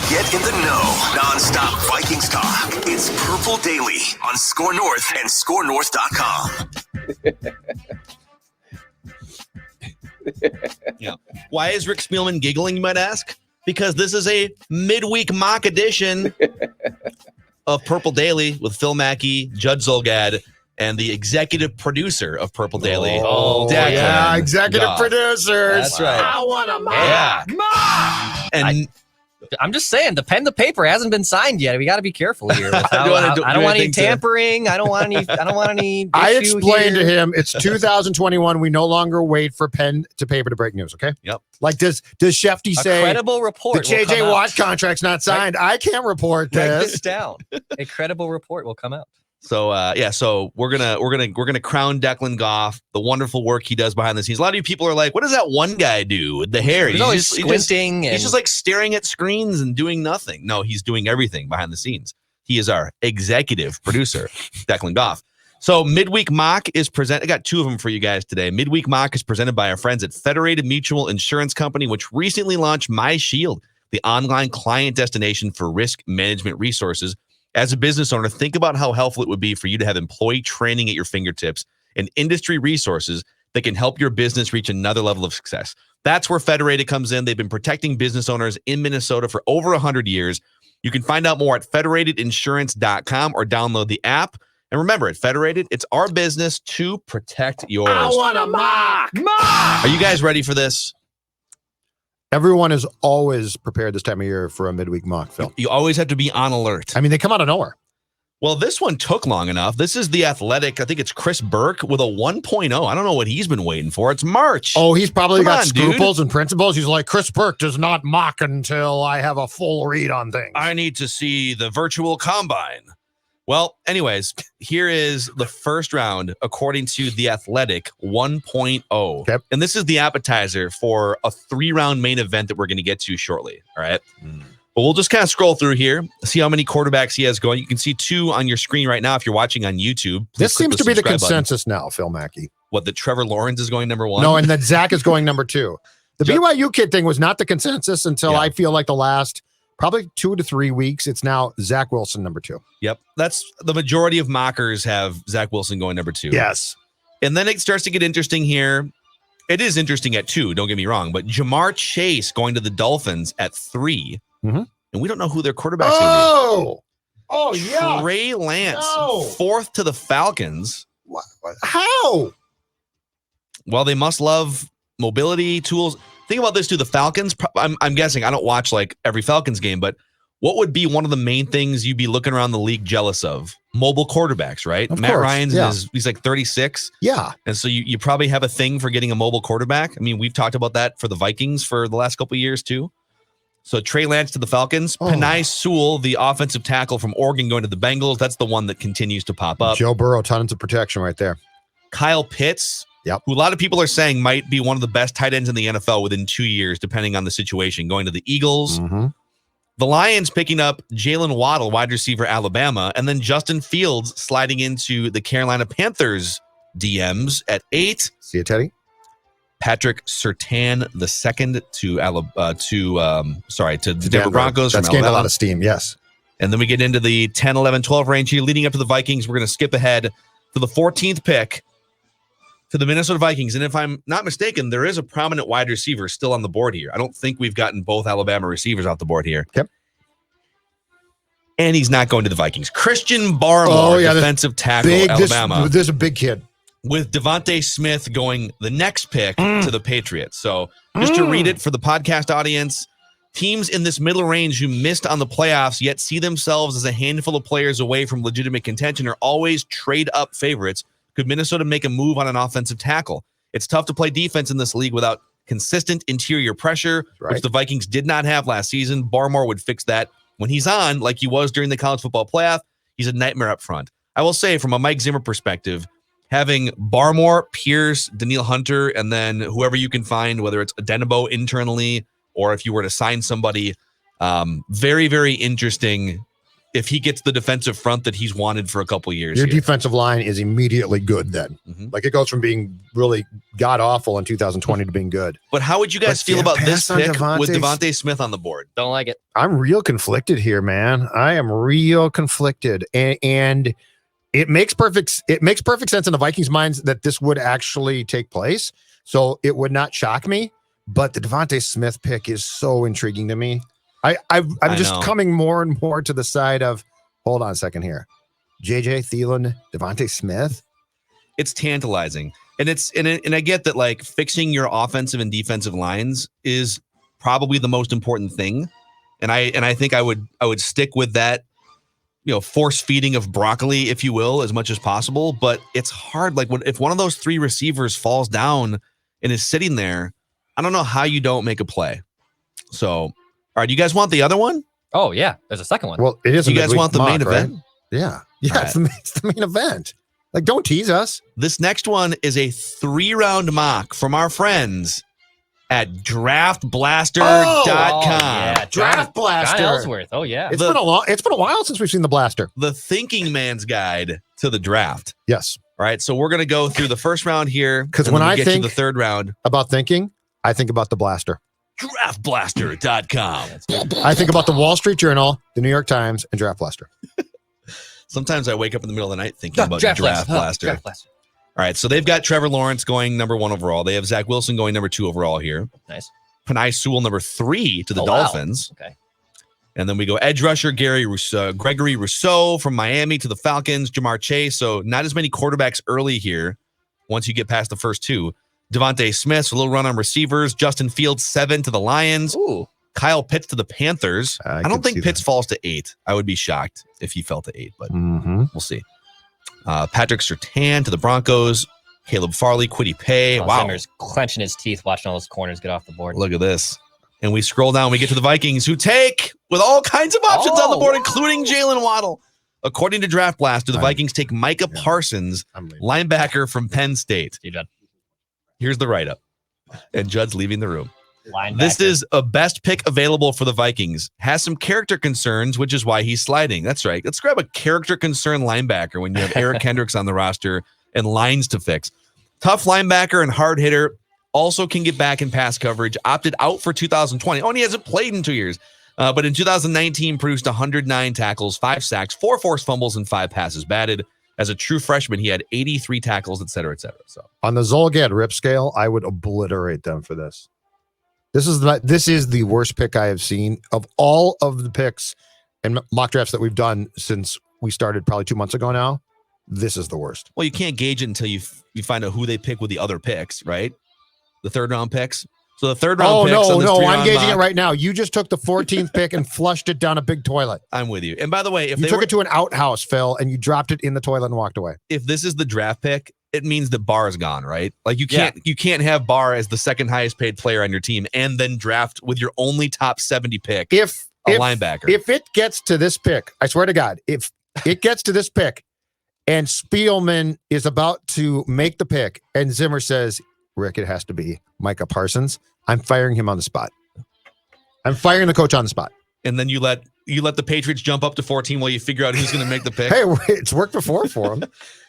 Get in the know. Non-stop Vikings talk. It's Purple Daily on Score North and ScoreNorth.com. Yeah. Why is Rick Spielman giggling, you might ask? Because this is a midweek mock edition of Purple Daily with Phil Mackey, Judd Zolgad, and the executive producer of Purple Daily. Declan yeah, executive Goff. producers. That's right. I want a mock. Yeah. Mock. And I'm just saying, the pen to paper hasn't been signed yet. We got to be careful here. I don't want any tampering. I don't want any. I issue explained here. to him it's 2021. We no longer wait for pen to paper to break news. Okay. Yep. Like does Shefty say credible report? the JJ Watt contract's not signed? I can't report Write this. this down. A credible report will come out. so so we're gonna crown Declan Goff, the wonderful work he does behind the scenes. A lot of you people are like, what does that one guy do with the hair? He's always squinting. He's just like staring at screens and doing nothing. No, he's doing everything behind the scenes. He is our executive producer, Declan Goff. So midweek mock is presented. I got two of them for you guys today. Midweek mock is presented by our friends at Federated Mutual Insurance Company, which recently launched My Shield, the online client destination for risk management resources. As a business owner, think about how helpful it would be for you to have employee training at your fingertips and industry resources that can help your business reach another level of success. That's where Federated comes in. They've been protecting business owners in Minnesota for over 100 years. You can find out more at federatedinsurance.com or download the app. And remember, at Federated, it's our business to protect yours. I want a mock. Mock. Are you guys ready for this? Everyone is always prepared this time of year for a midweek mock, Phil. You always have to be on alert. I mean, they come out of nowhere. Well, this one took long enough. This is The Athletic. I think it's Chris Burke with a 1.0. I don't know what he's been waiting for. It's March. Oh, he's probably Come got on, scruples and principles. He's like, Chris Burke does not mock until I have a full read on things. I need to see the virtual combine. Well, anyways, here is the first round according to The Athletic 1.0. Okay. And this is the appetizer for a 3-round main event that we're going to get to shortly. All right. But we'll just kind of scroll through here, see how many quarterbacks he has going. You can see 2 on your screen right now if you're watching on YouTube. This seems to be the subscribe button. consensus now, Phil Mackey. What, that Trevor Lawrence is going number 1? No, and that Zach is going number 2. The BYU kid thing was not the consensus until I feel like the last probably 2 to 3 weeks. It's now Zach Wilson number 2. Yep. That's the majority of mockers have Zach Wilson going number 2. Yes. And then it starts to get interesting here. It is interesting at 2, don't get me wrong, but Jamar Chase going to the Dolphins at 3. Mm-hmm. And we don't know who their quarterback's going to be. Oh, yeah. Trey Lance, No. 4th to the Falcons. How? Well, they must love mobility tools. Think about this too. The Falcons, I'm guessing, I don't watch like every Falcons game, but what would be one of the main things you'd be looking around the league jealous of? Mobile quarterbacks, right? Of Matt course, Ryan's yeah. he's like 36. Yeah. And so you probably have a thing for getting a mobile quarterback. I mean, we've talked about that for the Vikings for the last couple of years too. So Trey Lance to the Falcons. Penei Sewell, the offensive tackle from Oregon, going to the Bengals. That's the one that continues to pop up. Joe Burrow, tons of protection right there. Kyle Pitts, who a lot of people are saying might be one of the best tight ends in the NFL within 2 years, depending on the situation, going to the Eagles. Mm-hmm. The Lions picking up Jalen Waddle, wide receiver, Alabama, and then Justin Fields sliding into the Carolina Panthers DMs at 8. See you, Teddy. Patrick Surtain II to the Denver Broncos. That's from gained a Alabama. lot of steam, yes. And then we get into the 10, 11, 12 range here, leading up to the Vikings. We're going to skip ahead to the 14th pick to the Minnesota Vikings. And if I'm not mistaken, there is a prominent wide receiver still on the board here. I don't think we've gotten both Alabama receivers off the board here. Yep. And he's not going to the Vikings. Christian Barmore, defensive tackle, Alabama. There's a big kid. With Devontae Smith going the next pick to the Patriots. So just to read it for the podcast audience, teams in this middle range who missed on the playoffs yet see themselves as a handful of players away from legitimate contention are always trade-up favorites. Could Minnesota make a move on an offensive tackle? It's tough to play defense in this league without consistent interior pressure, which the Vikings did not have last season. Barmore would fix that. When he's on, like he was during the college football playoff, he's a nightmare up front. I will say, from a Mike Zimmer perspective, having Barmore, Pierce, Danielle Hunter, and then whoever you can find, whether it's Adenabo internally or if you were to sign somebody, very, very interesting if he gets the defensive front that he's wanted for a couple years. Your here. defensive line is immediately good then. Like it goes from being really god awful in 2020 to being good. But how would you guys feel about this pick with Devontae Smith on the board? Don't like it. I'm real conflicted here, man. I am real conflicted. And it makes perfect sense in the Vikings' minds that this would actually take place. So it would not shock me. But the Devontae Smith pick is so intriguing to me. I'm just coming more and more to the side of, hold on a second here. JJ Thielen, Devontae Smith. It's tantalizing. And I get that like fixing your offensive and defensive lines is probably the most important thing. And I think I would stick with that, force feeding of broccoli, if you will, as much as possible. But it's hard. Like if one of those three receivers falls down and is sitting there, I don't know how you don't make a play. So, all right, do you guys want the other one? Oh yeah, there's a second one. Well, it is. You guys want the main event? Right? Yeah, it's the main event. Like, don't tease us. This next one is a 3-round mock from our friends at draftblaster.com. Yeah, Draft Blaster. John Ellsworth. Oh yeah. It's been a while since we've seen the blaster. The thinking man's guide to the draft. Yes. All right, so we're going to go through the first round here. Because when I think to the third round about thinking, I think about the blaster. Draftblaster.com. I think about the Wall Street Journal, the New York Times, and Draft Blaster. Sometimes I wake up in the middle of the night thinking about Draft Blaster. Draft Blaster. All right, so they've got Trevor Lawrence going number 1 overall. They have Zach Wilson going number 2 overall here. Nice. Penei Sewell number 3 to the Dolphins. Wow. Okay. And then we go edge rusher Gregory Rousseau from Miami to the Falcons. Jamar Chase. So not as many quarterbacks early here once you get past the first two. Devontae Smith, so a little run on receivers. Justin Fields, 7 to the Lions. Ooh. Kyle Pitts to the Panthers. I don't think Pitts that. falls to 8. I would be shocked if he fell to 8, but we'll see. Patrick Surtain to the Broncos. Caleb Farley, Kwity Paye. Wow. Zimmer's clenching his teeth watching all those corners get off the board. Look at this. And we scroll down, we get to the Vikings, who take with all kinds of options on the board, including Jalen Waddle. According to Draft Blaster, the Vikings take Micah Parsons, linebacker from Penn State. Here's the write-up. And Judd's leaving the room. This is a best pick available for the Vikings. Has some character concerns, which is why he's sliding. That's right. Let's grab a character concern linebacker when you have Eric Kendricks on the roster and lines to fix. Tough linebacker and hard hitter. Also can get back in pass coverage. Opted out for 2020. Oh, and he hasn't played in 2 years. But in 2019, produced 109 tackles, 5 sacks, 4 forced fumbles, and 5 passes batted. As a true freshman, he had 83 tackles, et cetera, et cetera. So on the Zolgad rip scale, I would obliterate them for this. This is the worst pick I have seen of all of the picks and mock drafts that we've done since we started probably 2 months ago now. This is the worst. Well, you can't gauge it until you find out who they pick with the other picks, right? The third round picks. So the third round picks. Oh, no, I'm gauging it right now. You just took the 14th pick and flushed it down a big toilet. I'm with you. And by the way, if you took it to an outhouse, Phil, and you dropped it in the toilet and walked away. If this is the draft pick, it means that Barr is gone, right? Like you can't have Barr as the second highest paid player on your team and then draft with your only top 70 pick a linebacker. If it gets to this pick, I swear to God, if it gets to this pick and Spielman is about to make the pick and Zimmer says, Rick, it has to be Micah Parsons, I'm firing him on the spot. I'm firing the coach on the spot. And then you let the Patriots jump up to 14 while you figure out who's going to make the pick. Hey, it's worked before for him.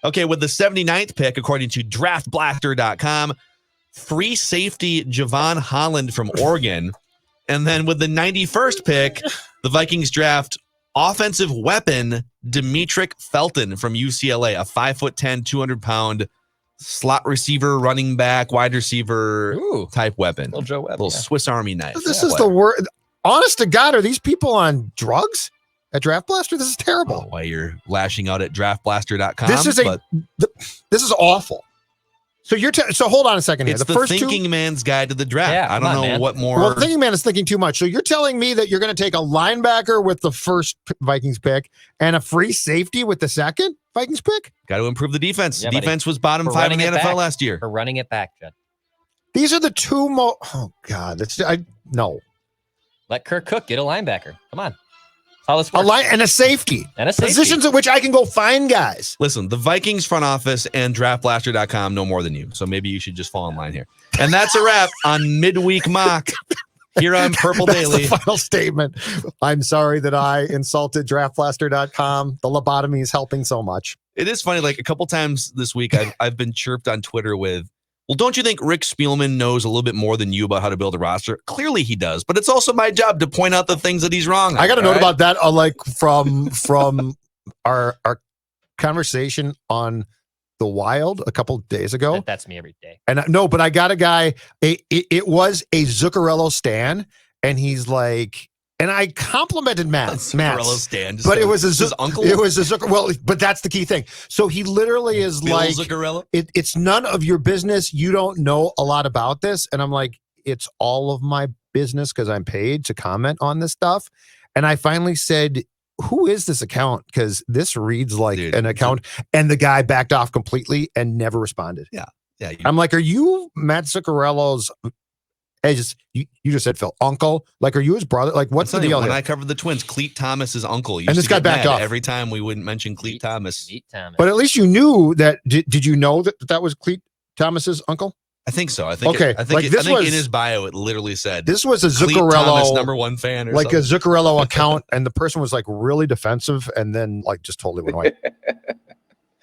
Okay, with the 79th pick, according to draftblaster.com, free safety Javon Holland from Oregon. And then with the 91st pick, the Vikings draft offensive weapon Demetric Felton from UCLA, a 5'10", 200-pound slot receiver, running back, wide receiver type weapon. Little Joe Webb. Little Swiss Army knife. This is the word. Honest to God, are these people on drugs at Draft Blaster? This is terrible. Why you're lashing out at draftblaster.com. This is awful. So so hold on a second here. It's the first thinking man's guide to the draft. Yeah, I don't know what more. Well, the thinking man is thinking too much. So you're telling me that you're going to take a linebacker with the first Vikings pick and a free safety with the second Vikings pick? Got to improve the defense. Yeah, defense was bottom 5 in the NFL last year. We're running it back, Judd. These are the two most. Oh God, no. Let Kirk Cook get a linebacker. Come on. How this works. And a safety. Positions at which I can go find guys. Listen, the Vikings front office and draftblaster.com know more than you. So maybe you should just fall in line here. And that's a wrap on Midweek Mock. here on Purple Daily. The final statement. I'm sorry that I insulted draftblaster.com. The lobotomy is helping so much. It is funny. Like a couple times this week, I've been chirped on Twitter with, well, don't you think Rick Spielman knows a little bit more than you about how to build a roster? Clearly he does, but it's also my job to point out the things that he's wrong on. I got a note about that, like from our conversation on The Wild a couple days ago. That's me every day. And no, but I got a guy. It was a Zuccarello stan, and he's like, and I complimented Matt. Zuccarello stan, but it was his uncle. It was a Zuccarello. Well, but that's the key thing. So he literally is Bill like, Zuccarello? It's none of your business. You don't know a lot about this, and I'm like, it's all of my business because I'm paid to comment on this stuff. And I finally said, who is this account? Because this reads like an account. And the guy backed off completely and never responded. Yeah. I'm like, are you Matt Zuccarello's, you just said, Phil, uncle? Like, are you his brother? Like, what's the deal When here? I covered the Twins, Cleat Thomas's uncle. And this guy backed off. Every time we wouldn't mention Cleat Thomas. But at least you knew that. Did you know that was Cleat Thomas's uncle? I think so. I think okay. I think in his bio it literally said this was a Cleat Zuccarello Thomas #1 fan, or like something. a Zuccarello account, and the person was like really defensive, and then like just totally went away.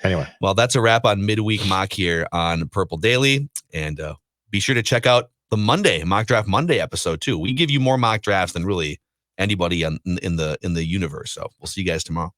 Anyway, well, that's a wrap on midweek mock here on Purple Daily, and be sure to check out the Monday Mock Draft Monday episode too. We give you more mock drafts than really anybody in the universe. So we'll see you guys tomorrow.